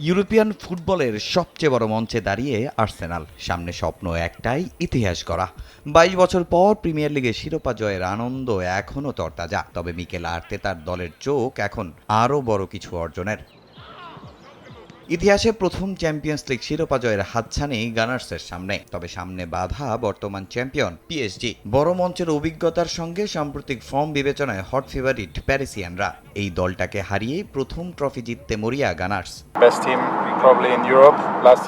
European ফুটবলের সবচেয়ে বড় মঞ্চে দাঁড়িয়ে আর্সেনাল, সামনে স্বপ্ন একটাই, ইতিহাস গড়া। ২২ বছর পর প্রিমিয়ার লিগে শিরোপা জয়ের আনন্দ এখনও তরতাজা। তবে মিকেল আর্তেতার দলের চোখ এখন আরও বড় কিছু অর্জনের। ইতিহাসে প্রথম চ্যাম্পিয়ন্স লিগ শিরোপা জয়ের হাতছানি গানার্সের সামনে। তবে সামনে বাধা বর্তমান চ্যাম্পিয়ন পিএসজি। বড় মঞ্চের অভিজ্ঞতার সঙ্গে সাম্প্রতিক ফর্ম বিবেচনায় হট ফেভারিট প্যারিসিয়ানরা। এই দলটাকে হারিয়ে প্রথম ট্রফি জিততে মরিয়া গানার্স।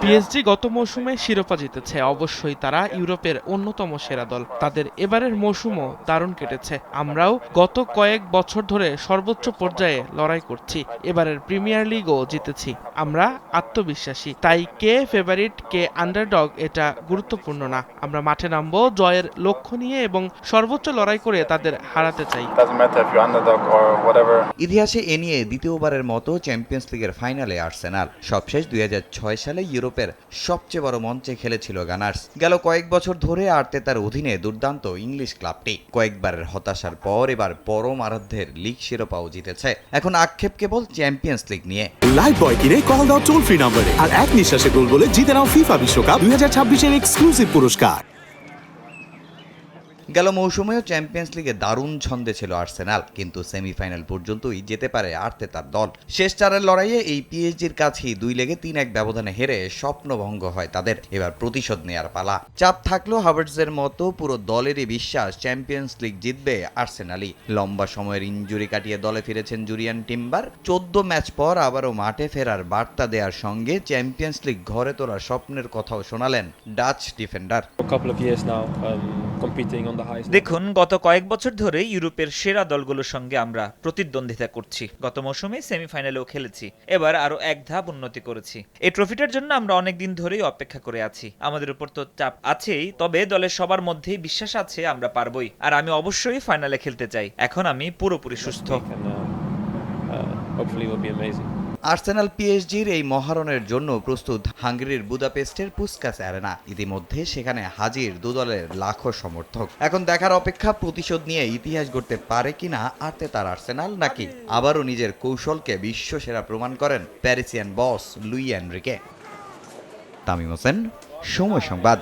পিএসজি গত মৌসুমে শিরোপা জিতেছে, অবশ্যই তারা ইউরোপের অন্যতম সেরা দল। তাদের এবারের মৌসুমও দারুণ কেটেছে। আমরাও গত কয়েক বছর ধরে সর্বোচ্চ পর্যায়ে লড়াই করছি, এবারের প্রিমিয়ার লিগও জিতেছি। আমরা আত্মবিশ্বাসী, তাই কে ফেভারিট কে আন্ডারডগ এটা গুরুত্বপূর্ণ না। আমরা মাঠে নামবো জয়ের লক্ষ্য নিয়ে এবং সর্বোচ্চ লড়াই করে তাদের হারাতে চাই। ইতিহাসে এ নিয়ে দ্বিতীয়বারের মতো চ্যাম্পিয়ন্স লিগের ফাইনালে আর্সেনাল। সবশেষ ২০০৬ সালে ইউরোপের সবচেয়ে বড় মঞ্চে খেলেছিল গানার্স। গেল কয়েক বছর ধরে আর্তেতার অধীনে দুর্দান্ত ইংলিশ ক্লাবটি কয়েকবারের হতাশার পর এবার পরম আরাধ্যের লিগ শিরোপাও জিতেছে। এখন আক্ষেপ কেবল চ্যাম্পিয়ন্স লিগ নিয়ে। লাইভ বয় কিনে কল দাও টোল ফ্রি নম্বরে, আর এক নিঃশ্বাসে গোল বলে জিতে নাও ফিফা বিশ্বকাপ ২০২৬ এক্সক্লুসিভ পুরস্কার। গেল মৌসুমেও চ্যাম্পিয়ন্স লিগে দারুণ ছন্দে ছিল আর্সেনাল, কিন্তু সেমিফাইনাল পর্যন্তই যেতে পারে আর্তেতার দল। শেষ চারের লড়াইয়ে এই পিএসজির কাছেই ২-৩-১ ব্যবধানে হেরে স্বপ্নভঙ্গ হয় তাদের। এবার প্রতিশোধ নেয়ার পালা। চাপ থাকলেও হাভার্টজের মতো পুরো দলেরই বিশ্বাস চ্যাম্পিয়ন্স লিগ জিতবে আর্সেনালই। লম্বা সময়ের ইনজুরি কাটিয়ে দলে ফিরেছেন জুরিয়ান টিম্বার। ১৪ ম্যাচ পর আবারও মাঠে ফেরার বার্তা দেওয়ার সঙ্গে চ্যাম্পিয়ন্স লিগ ঘরে তোলার স্বপ্নের কথাও শোনালেন ডাচ ডিফেন্ডার। দেখুন, গত কয়েক বছর ধরে ইউরোপের সেরা দলগুলোর সঙ্গে আমরা প্রতিদ্বন্দ্বিতা করছি। গত মৌসুমে সেমিফাইনালেও খেলেছি, এবার আরো এক ধাপ উন্নতি করেছি। এই ট্রফিটার জন্য আমরা অনেকদিন ধরেই অপেক্ষা করে আছি। আমাদের উপর তো চাপ আছেই, তবে দলের সবার মধ্যেই বিশ্বাস আছে আমরা পারবই। আর আমি অবশ্যই ফাইনালে খেলতে চাই। এখন আমি পুরোপুরি সুস্থ। আর্সেনাল পিএসজির এই মহারণের জন্য প্রস্তুত হাঙ্গেরির বুদাপেস্টের পুস্কাস অ্যারেনা। ইতিমধ্যে সেখানে হাজির দু দলের লাখো সমর্থক। এখন দেখার অপেক্ষা প্রতিশোধ নিয়ে ইতিহাস গড়তে পারে কিনা আর্তেতার আর্সেনাল, নাকি আবারও নিজের কৌশলকে বিশ্বসেরা প্রমাণ করেন প্যারিসিয়ান বস লুই এনরিকে। তামিম হোসেন, সময় সংবাদ।